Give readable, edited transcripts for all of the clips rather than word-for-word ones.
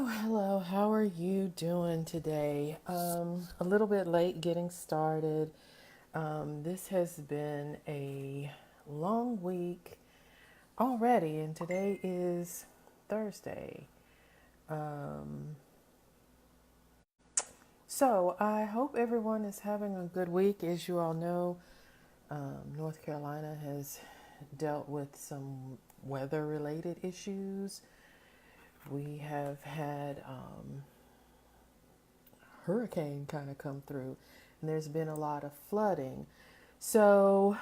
Hello, hello. How are you doing today? A little bit late getting started. This has been a long week already, and today is Thursday. Um, so I hope everyone is having a good week. As you all know, North Carolina has dealt with some weather-related issues. We have had hurricane kind of come through, and there's been a lot of flooding. So,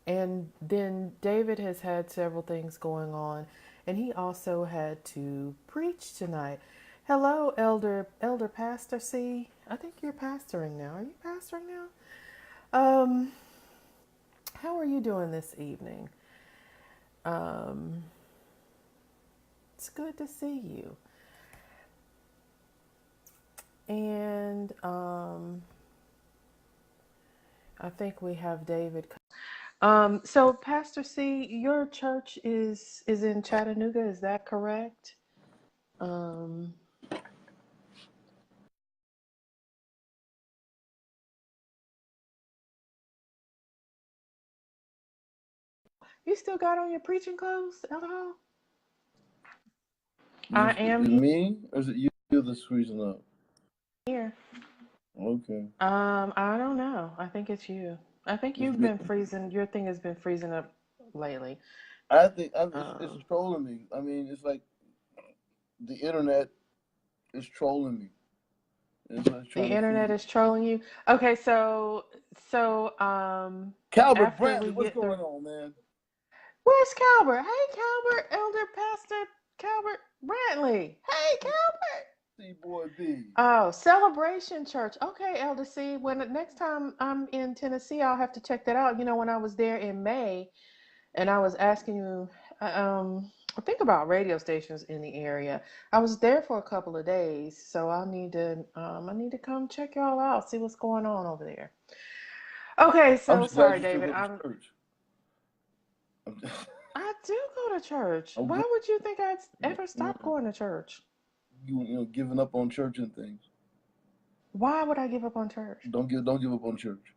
and then David has had several things going on, and he also had to preach tonight. Hello, Elder Pastor C. I think you're pastoring now. Are you pastoring now? Um, how are you doing this evening? Um, it's good to see you. And I think we have David. So Pastor C, your church is in Chattanooga, is that correct? Um, you still got on your preaching clothes, Elder Hall? I Is am it me or is it you that's freezing up? here. Okay. I don't know. I think it's you. I think It's you've me. been freezing. Your thing has been freezing up lately. I think it's Um, trolling me. I mean, it's like the internet is trolling me. It's the trying to freeze internet it. is trolling you. Okay, so Calvert after we Brantley, what's get through, going on, man? where's Calbert? Hey, Calbert, Elder Pastor Calbert Brantley. Hey, Calbert. C Boy B. Oh, Celebration Church. Okay, Elder C. When the next time I'm in Tennessee, I'll have to check that out. You know, when I was there in May, and I was asking you, think about radio stations in the area. I was there for a couple of days, so I need to come check y'all out, see what's going on over there. Okay, I'm so just glad sorry, you still David. go to church. I'm, I do go to church. I'm Why glad would you think I'd you, ever stop going to church? giving up on church and things. Why would I give up on church? Don't give up on church.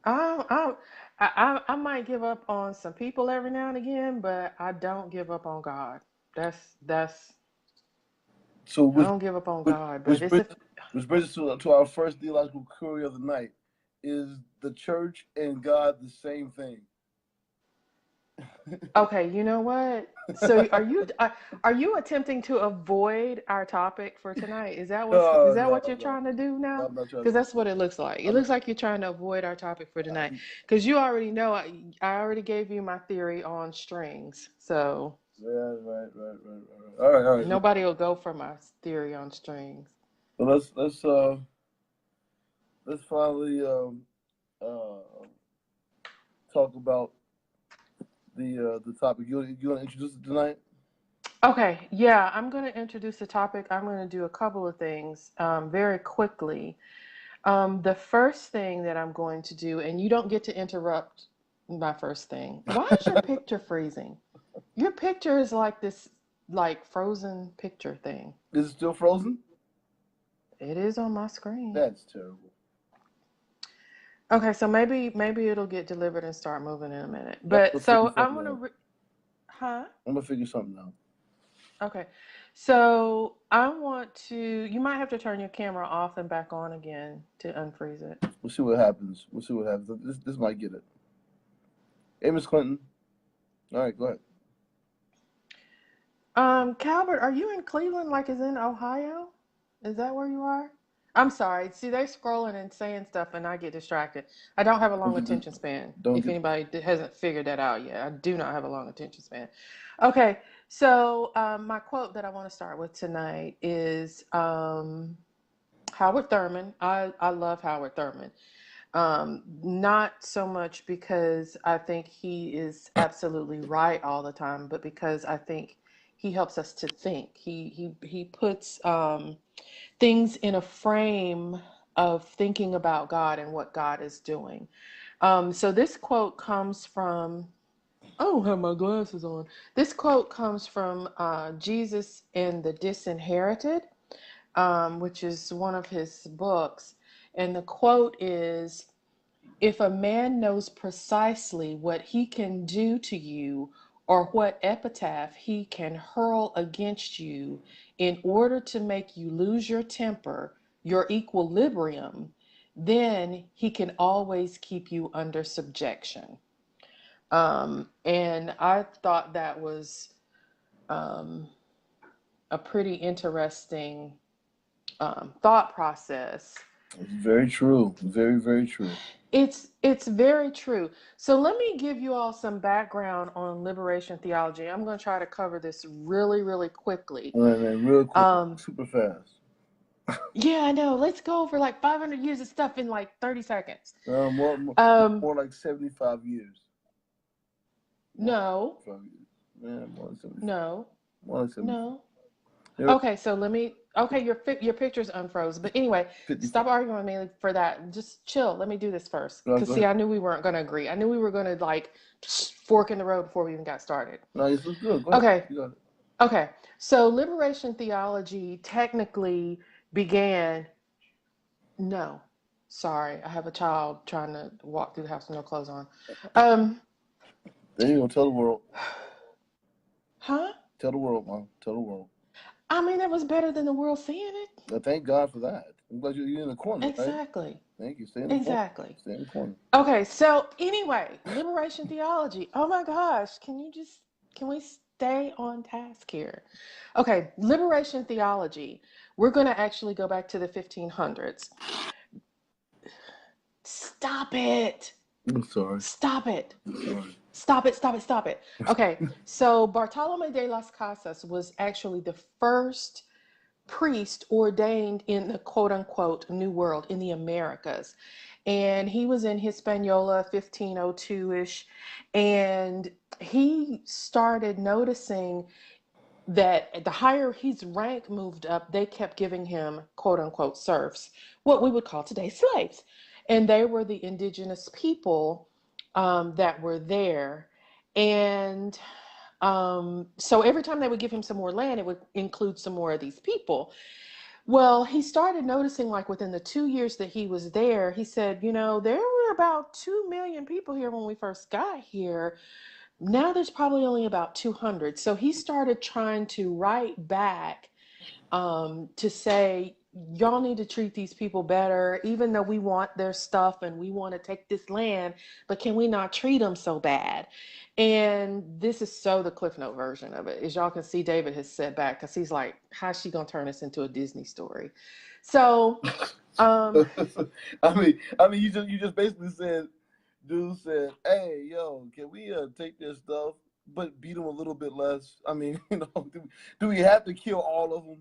I, I, I might give up on some people every now and again, but I don't give up on God. That's So I don't give up on which God, but which it's brings a which brings us to our first theological query of the night. Is the church and God the same thing? okay. You know what? So are you attempting to avoid our topic for tonight? Is No, that no, what you're no. trying to do now? I'm not trying Because to. that's what it looks like. It I'm. looks like you're trying to avoid our topic for tonight. I'm Because you already know I already gave you my theory on strings, so right. All right, all right. nobody will go for my theory on strings. So let's finally uh talk about the topic. You want to introduce it tonight? Okay, yeah, I'm going to introduce the topic. I'm going to do a couple of things very quickly. The first thing that I'm going to do, and you don't get to interrupt my first thing. Why is your picture freezing? Your picture is like this, like frozen picture thing. Is it still frozen? It is on my screen. That's terrible. Okay, so maybe it'll get delivered and start moving in a minute. I'm But gonna figure so I'm something gonna, out. huh? I'm gonna figure something out. Okay, so I want to. You might have to turn your camera off and back on again to unfreeze it. We'll see what happens. We'll see what happens. This might get it. Hey, Miss Clinton. All right, go ahead. Calvert, are you in Cleveland, like is in Ohio? Is that where you are? I'm sorry. See, they're scrolling and saying stuff, and I get distracted. I don't have a Don't long get the attention span. don't If get. anybody hasn't figured that out yet, I do not have a long attention span. Okay, so my quote that I want to start with tonight is Howard Thurman. I love Howard Thurman. Not so much because I think he is absolutely right all the time, but because I think he helps us to think. He puts things in a frame of thinking about God and what God is doing. So this quote comes from I don't have my glasses on. This quote comes from Jesus and the Disinherited, which is one of his books. And the quote is, if a man knows precisely what he can do to you or what epitaph he can hurl against you in order to make you lose your temper, your equilibrium, then he can always keep you under subjection. And I thought that was um, a pretty interesting thought process. It's very true. Very, very true. It's very true. So let me give you all some background on liberation theology. I'm going to try to cover this really, really quickly. All right, man, real quick, Um, super fast. yeah, I know. Let's go over like 500 years of stuff in like 30 seconds. More, Um, more like 75 years. More no, like 75 years. Man, more like 75. no, More like 75. no. Here, Okay, so let me. Okay, your picture's unfroze. But anyway, 55. stop arguing with me for that. Just chill. Let me do this first. No, Cause go see, ahead. I knew we weren't gonna agree. I knew we were gonna like fork in the road before we even got started. No, this looks good. Go ahead. Okay, You got it. okay. So liberation theology technically began. No, sorry, I have a child trying to walk through the house with no clothes on. Um, Then you gonna tell the world. huh? Tell the world, Mom. Tell the world. I mean, that was better than the world seeing it. Now, thank God for that. I'm glad you're in the corner, right? Exactly. Thank you. Stay in the corner. Exactly. Stay in the corner. Okay, so anyway, liberation theology. Oh my gosh, can we stay on task here? Okay, liberation theology. We're going to actually go back to the 1500s. Stop it. I'm sorry. Stop it. I'm sorry. Stop it, stop it, stop it. Okay, so Bartolome de las Casas was actually the first priest ordained in the quote unquote New World in the Americas. And he was in Hispaniola 1502 ish. And he started noticing that the higher his rank moved up, they kept giving him quote unquote serfs, what we would call today slaves. And they were the indigenous people that were there. And so every time they would give him some more land, it would include some more of these people. Well, he started noticing, like within the 2 years that he was there, he said, you know, there were about 2 million people here when we first got here. Now there's probably only about 200. So he started trying to write back to say, y'all need to treat these people better, even though we want their stuff and we want to take this land, but can we not treat them so bad? And this is so the Cliff Note version of it. As y'all can see, David has set back because he's like, how's she going to turn this into a Disney story? So, You just basically said, dude said, "Hey, yo, can we take their stuff, but beat them a little bit less? I mean, do we have to kill all of them?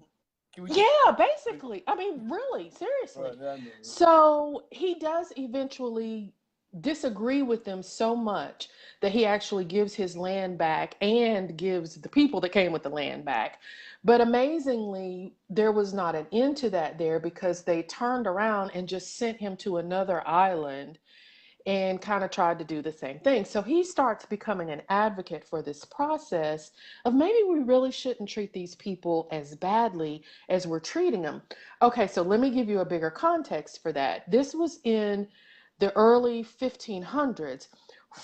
Can we?" yeah, basically. I mean, really, seriously. Right, I know. So he does eventually disagree with them so much that he actually gives his land back and gives the people that came with the land back. But amazingly, there was not an end to that there because they turned around and just sent him to another island and kind of tried to do the same thing. So he starts becoming an advocate for this process of maybe we really shouldn't treat these people as badly as we're treating them. Okay, so let me give you a bigger context for that. This was in the early 1500s.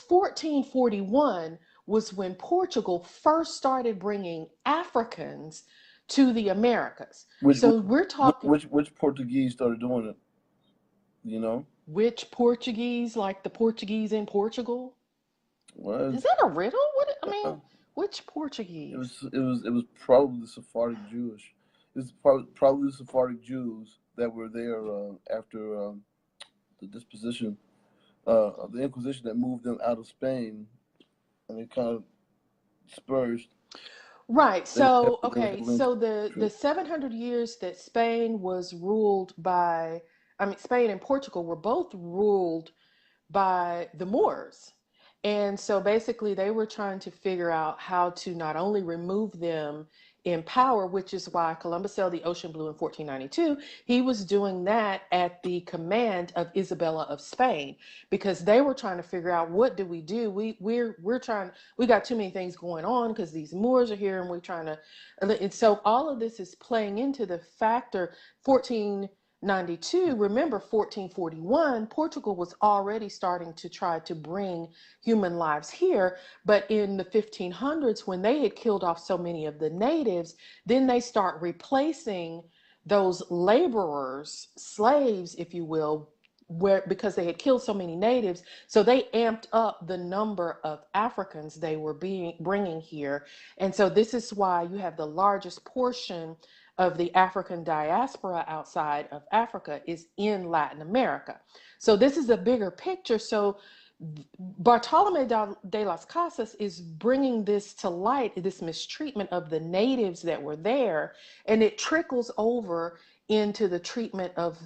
1441 was when Portugal first started bringing Africans to the Americas. Which So we're talking which Portuguese started doing it? You know, which Portuguese, like the Portuguese in Portugal? was Is that a riddle? What I mean, uh, which Portuguese? it was probably the Sephardic Jewish. It's probably the Sephardic Jews that were there after the disposition of the Inquisition that moved them out of Spain, and they kind of dispersed. Right. Then they So, then they okay. had links. So the 700 years that Spain was ruled by, I mean, Spain and Portugal were both ruled by the Moors. And so basically, they were trying to figure out how to not only remove them in power, which is why Columbus sailed the ocean blue in 1492. He was doing that at the command of Isabella of Spain, because they were trying to figure out, what do we do? We're trying. We got too many things going on because these Moors are here, and we're trying to. And so all of this is playing into the factor 1492. Remember, 1441, Portugal was already starting to try to bring human lives here. But in the 1500s, when they had killed off so many of the natives, then they start replacing those laborers, slaves, if you will, where, because they had killed so many natives, so they amped up the number of Africans they were bringing here. And so this is why you have the largest portion of the African diaspora outside of Africa is in Latin America. So this is a bigger picture. So Bartolome de las Casas is bringing this to light, this mistreatment of the natives that were there, and it trickles over into the treatment of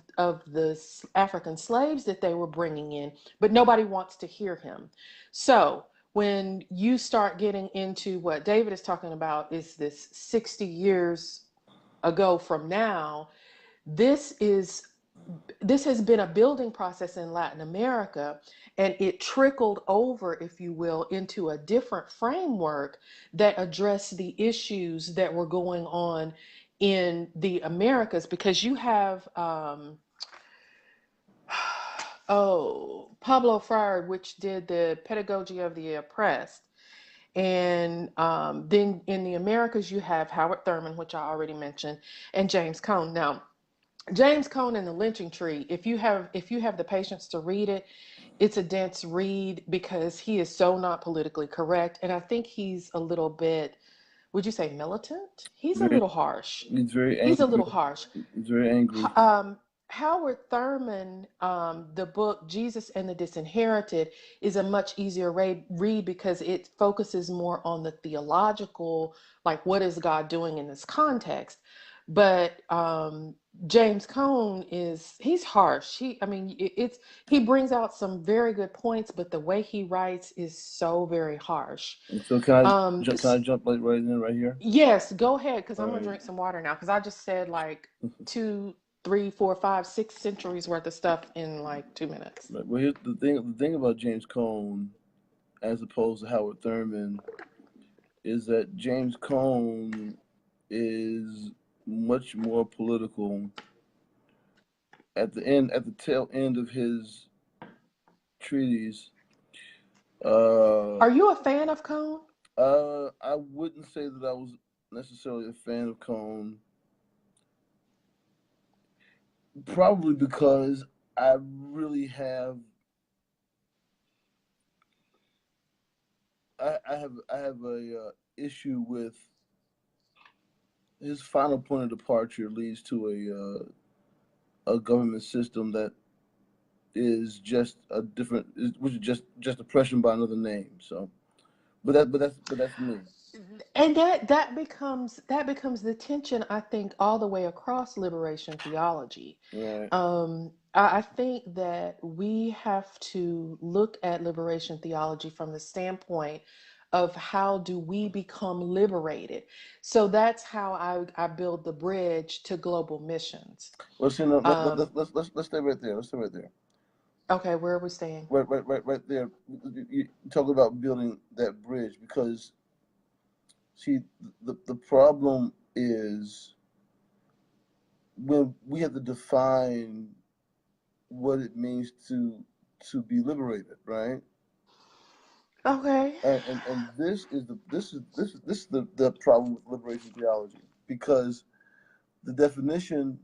the African slaves that they were bringing in, but nobody wants to hear him. So when you start getting into what David is talking about, is this 60 years ago from now, this is this has been a building process in Latin America, and it trickled over, if you will, into a different framework that addressed the issues that were going on in the Americas. Because you have, Pablo Freire, which did the Pedagogy of the Oppressed. And then in the Americas, you have Howard Thurman, which I already mentioned, and James Cone. Now, James Cone and the Lynching Tree, if you have the patience to read it, it's a dense read because he is so not politically correct. And I think he's a little bit, would you say militant? He's a Very, little harsh. he's very He's a angry. little harsh. He's very angry. um, Howard Thurman, the book Jesus and the Disinherited, is a much easier read because it focuses more on the theological, like what is God doing in this context. But James Cone he's harsh. I mean, he brings out some very good points, but the way he writes is so very harsh. And so Um, can I jump like right in right here? Yes, go ahead, because All I'm gonna right. drink some water now. Because I just said like two, three, four, five, 6 centuries worth of stuff in like 2 minutes. Right. Well, here's the thing. The thing about James Cone, as opposed to Howard Thurman, is that James Cone is much more political. At the tail end of his treatise, uh, Are you a fan of Cone? I wouldn't say that I was necessarily a fan of Cone, probably because I really have I have a issue with his final point of departure leads to a government system that is just a different, which is just oppression by another name. So, but that's me. And that becomes the tension, I think, all the way across liberation theology. Right. I think that we have to look at liberation theology from the standpoint of how do we become liberated. So that's how I build the bridge to global missions. Well, see, no, Um, let's stay right there. Let's stay right there. okay, where are we staying? Right there. You talk about building that bridge because see, the problem is when we have to define what it means to be liberated, right? Okay. And this is the problem with liberation theology because the definition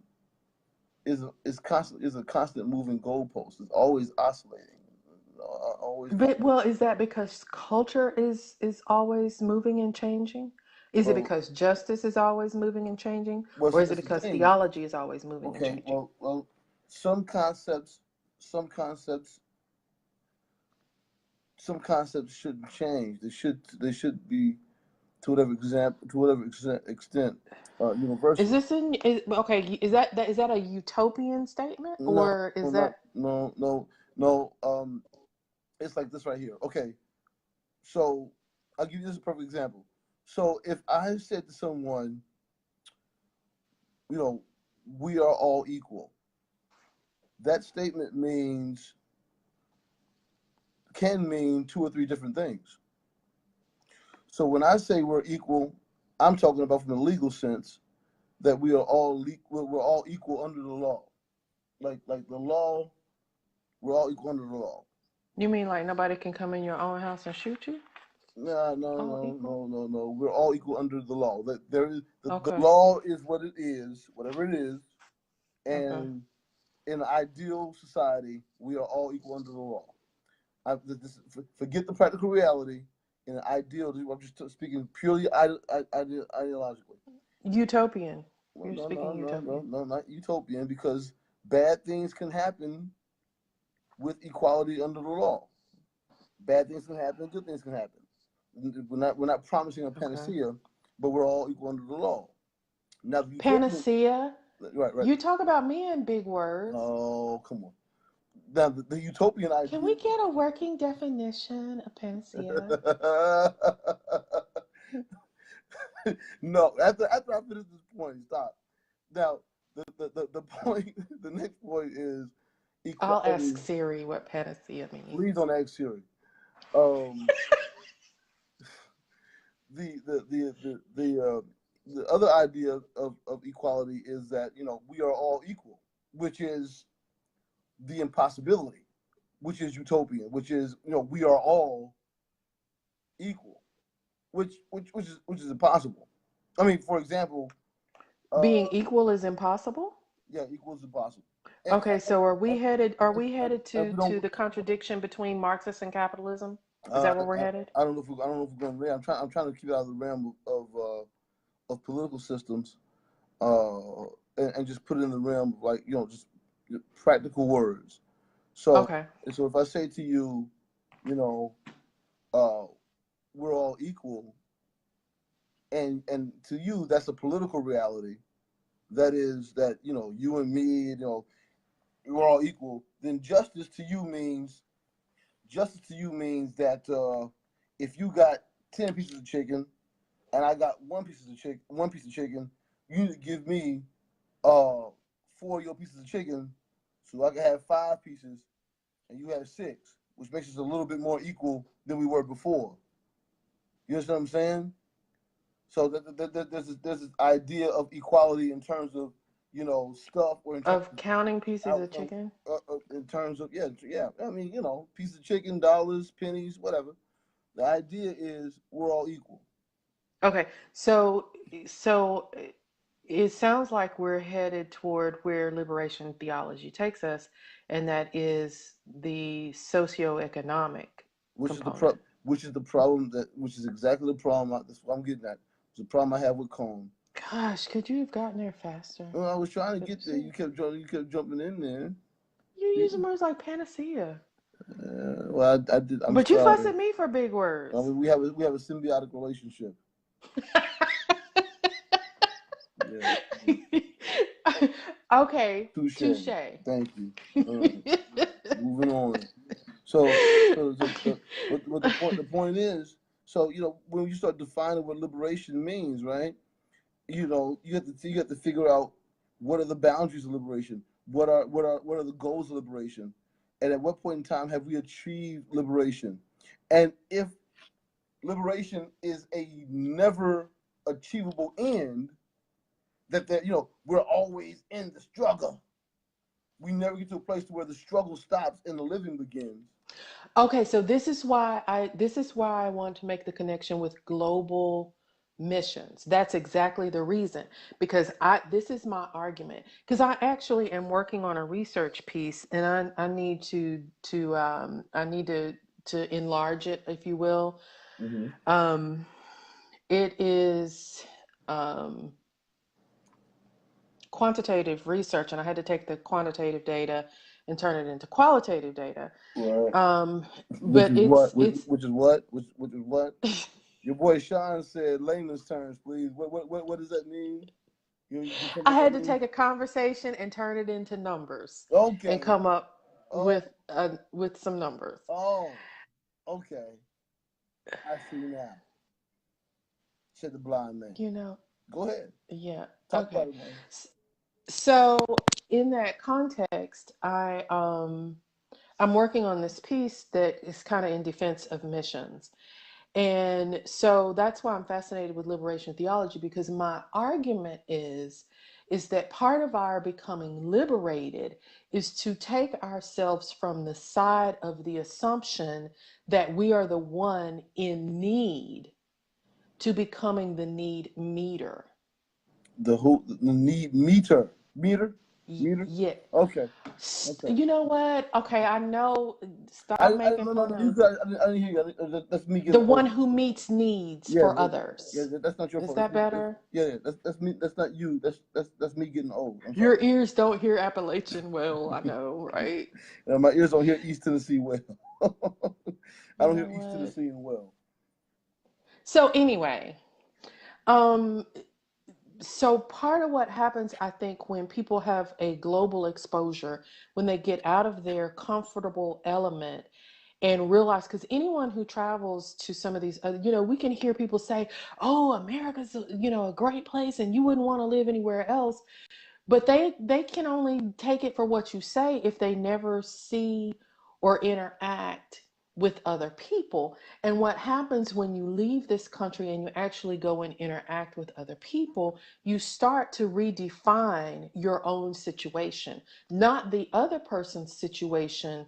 is a constant moving goalpost. It's always oscillating, always But, well, is that because culture is always moving and changing? Is it well because justice is always moving and changing? well Or is it it's the because thing. theology is always moving and Okay, changing? some concepts some concepts some concepts shouldn't change. They should be to whatever extent Is universal. this okay, is that a utopian statement, No, or is not that no no no. It's like this right here. Okay, So I'll give you this a perfect example. So if I said to someone, you know, we are all equal, that statement means can mean two or three different things. So when I say we're equal, I'm talking about from the legal sense that we are all we're all equal under the law. Like the law, we're all equal under the law. You mean like nobody can come in your own house and shoot you? No, no, All no, equal? no, no, no. We're all equal under the law. That there is the Okay. law is what it is, whatever it is, Okay. and in an ideal society, we are all equal under the law. Forget the practical reality. In an ideal, I'm just speaking purely ideologically. Utopian. Well, You're no, no, speaking no, no, utopian. no, not utopian, because bad things can happen with equality under the law. Bad things can happen, good things can happen. We're not promising a Okay. panacea, but we're all equal under the law. Now the utopian, Panacea. right, right. You talk about me in big words. Oh, come on. Now the utopian Can we idea. get a working definition of panacea? No, after I finish this point, stop. Now the point, the next point is I'll ask equality. Siri what panacea Please means. don't ask Siri. Um, the other idea of equality is that we are all equal, which is the impossibility, which is utopian, which is we are all equal, which is impossible. I mean, for example, Being uh, equal is impossible? yeah, equal is impossible, and, Okay, and, so are we and, headed and we to don't. the contradiction between Marxist and capitalism? Is Uh, that where we're headed? I don't know if I don't know if we're going there. I'm trying to keep it out of the realm of political systems, and just put it in the realm of like just practical words. So Okay. so if I say to you, you know, uh, we're all equal, and to you that's a political reality. That is that you and me, we're all equal. Then justice to you means that if you got 10 pieces of chicken and I got one piece of chicken, you need to give me uh 4 of your pieces of chicken so I can have 5 pieces and you have 6, which makes us a little bit more equal than we were before. You understand what I'm saying? So there's this idea of equality in terms of stuff, or in terms Of counting of pieces of outcome, chicken? in terms of yeah. I mean piece of chicken, dollars, pennies, whatever. The idea is we're all equal. Okay. So it sounds like we're headed toward where liberation theology takes us, and that is the socioeconomic which is the component. pro- which is exactly the problem. That's what I'm getting at. It's the problem I have with Cone. Gosh, could you have gotten there faster? Well, I was trying to But get there. You kept jumping in there. you're using You- words like panacea. well, I did. I'm But you fuss sorry. at me for big I words. mean, we have a symbiotic relationship. Yeah. Okay, Touche. touche. Thank you. All right. Moving on. So, but the point is, so when you start defining what liberation means, right? You have to figure out what are the boundaries of liberation, what are the goals of liberation, and at what point in time have we achieved liberation, and if liberation is a never achievable end, that we're always in the struggle. We never get to a place to where the struggle stops and the living begins. Okay, so this is why I want to make the connection with global missions. That's exactly the reason. Because this is my argument. Because I actually am working on a research piece, and I need to enlarge it, if you will. Mm-hmm. Um, it is um, quantitative research, and I had to take the quantitative data and turn it into qualitative data. Right. Um, Which but is what? Which, it's which is what? Which is what? Your boy Sean said layman's terms, please. What does that mean? You tell me I what had that to means? take a conversation and turn it into numbers and Okay. come up Oh, with some numbers. oh, okay. I see now, said the blind man. You know, Go ahead. yeah. Talk about Okay. it, man. So in that context, I'm working on this piece that is kind of in defense of missions. And so that's why I'm fascinated with liberation theology, because my argument is that part of our becoming liberated is to take ourselves from the side of the assumption that we are the one in need to becoming the need meter. The need meter. Yeah. Okay, okay. You know what? Okay, I know. I Stop I making no no fun no. You of guys, I didn't hear you. That's me the getting one old. who meets needs Yeah, for yeah. others. That's not your Is fault. that better? Yeah. That's me. That's not you. That's me getting old. I'm sorry. Your ears don't hear Appalachian well, I know, right? My ears don't hear East Tennessee well. I You don't know hear East what? Tennessee well. So anyway, um, so part of what happens, I think, when people have a global exposure, when they get out of their comfortable element and realize, because anyone who travels to some of these, we can hear people say, "Oh, America's, a great place, and you wouldn't want to live anywhere else." But they can only take it for what you say if they never see or interact with other people. And what happens when you leave this country and you actually go and interact with other people, you start to redefine your own situation, not the other person's situation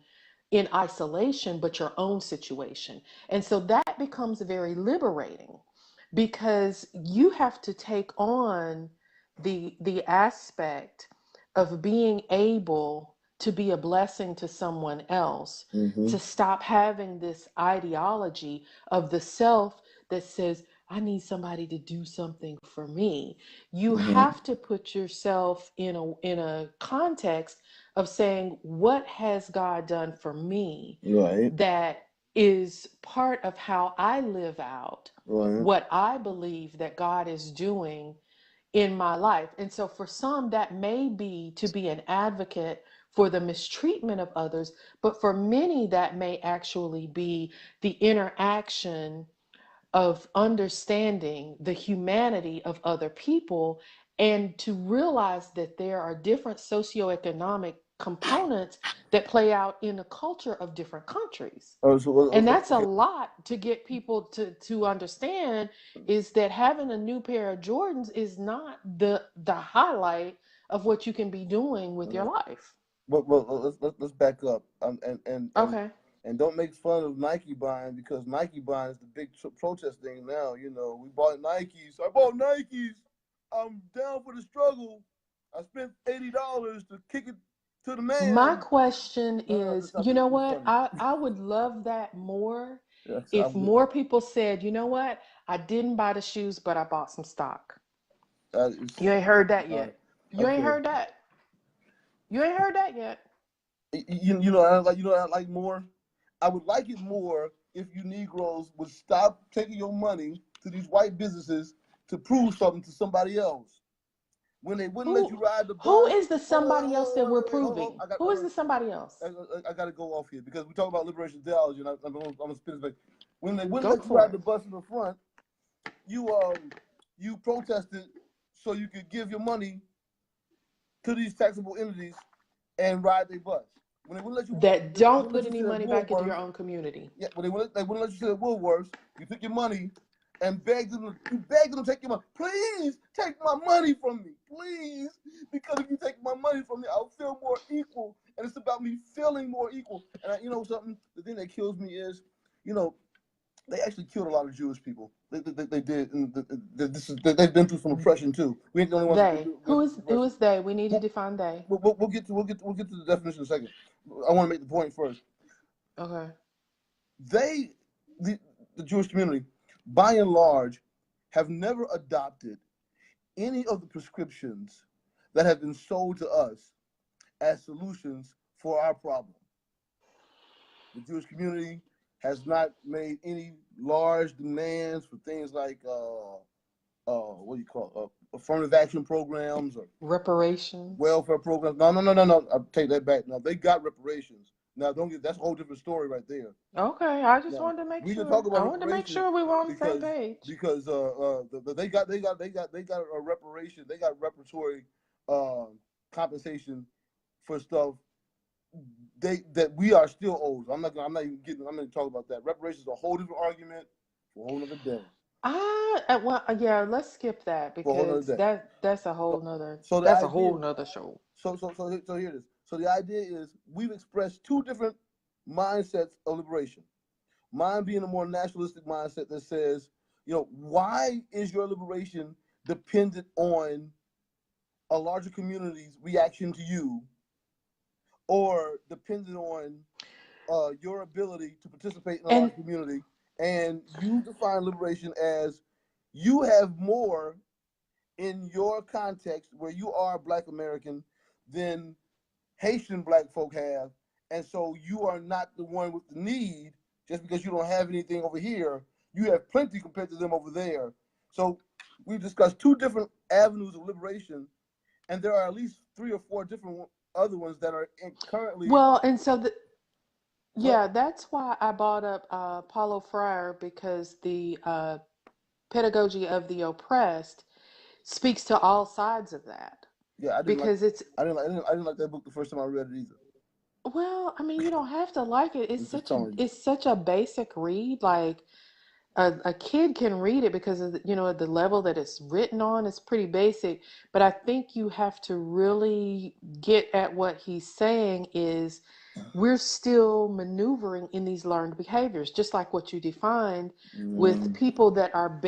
in isolation, but your own situation. And so that becomes very liberating, because you have to take on the aspect of being able to be a blessing to someone else, Mm-hmm. to stop having this ideology of the self that says, I need somebody to do something for me. You Mm-hmm. have to put yourself in a context of saying, what has God done for me Right. that is part of how I live out Right. what I believe that God is doing in my life. And so for some, that may be to be an advocate for the mistreatment of others, but for many, that may actually be the interaction of understanding the humanity of other people, and to realize that there are different socioeconomic components that play out in the culture of different countries. Oh, so And that's a okay. lot to get people to understand, is that having a new pair of Jordans is not the highlight of what you can be doing with your life. But let's back up. Okay. And don't make fun of Nike buying, because Nike buying is the big protest thing now. We bought Nikes. I bought Nikes. I'm down for the struggle. I spent $80 to kick it to the My man. question is, Stop you know being what? funny. I would love that more Yes, I if would. more people said, you know what? I didn't buy the shoes, but I bought some stock. You It's ain't heard that uh, yet. You ain't okay. heard that. You ain't heard that yet. I like more. I would like it more if you Negroes would stop taking your money to these white businesses to prove something to somebody else. When they wouldn't let you Who ride the who bus. is the Hold on, somebody else that we're wait, hold proving? on. I got Who is wait, the somebody else? I got to go off here because we talk about liberation theology, and I'm gonna spin this back. When they wouldn't Go let you for ride it. the bus in the front, you you protested so you could give your money to these taxable entities and ride their bus. When they wouldn't let you walk, That they don't wouldn't let put you any sit at money back into your Woolworths. own community. Yeah, when they wouldn't let you sit at Woolworths, you took your money and begged them to take your money. Please take my money from me, please, because if you take my money from me, I'll feel more equal, and it's about me feeling more equal. And you know something? The thing that kills me is, you know, they actually killed a lot of Jewish people. They did. And they've been through some oppression too. We ain't the only ones that They. went through Who oppression. is they? We need to We'll, define they. we'll get to the definition in a second. I want to make the point first. Okay. They, the, the Jewish community, by and large, have never adopted any of the prescriptions that have been sold to us as solutions for our problem. The Jewish community has not made any large demands for things like what do you call affirmative action programs or Reparations. welfare programs. No. I'll take that back. No, they got reparations. Now, don't get that's a whole different story right there. Okay, I just Now wanted to make we can sure. talk about I wanted to make reparations sure we were on the same because page. they got a reparation. They got repertory compensation for stuff that we are still owed. I'm not even talking about that. Reparations is a whole different argument for a whole other day. Well, yeah, let's skip that For a whole other because day. that's a So, whole nother so the that's a idea whole nother show. so here it is. So the idea is we've expressed two different mindsets of liberation. Mine being a more nationalistic mindset that says, why is your liberation dependent on a larger community's reaction to you, or dependent on your ability to participate in a And larger community? And you define liberation as you have more in your context where you are Black American than Haitian Black folk have, and so you are not the one with the need just because you don't have anything over here. You have plenty compared to them over there. So we've discussed two different avenues of liberation, and there are at least three or four different other ones that are currently. well, and so Go yeah, that's why I brought up Paulo Freire because the pedagogy of the oppressed speaks to all sides of that Yeah, I didn't like. because it's I didn't like that book the first time I read it either. well, I mean, you don't have to like it. I'm just telling you. It's such a basic read. Like a kid can read it because of the level that it's written on is pretty basic. But I think you have to really get at what he's saying is we're still maneuvering in these learned behaviors, just like what you defined with Mm. people that are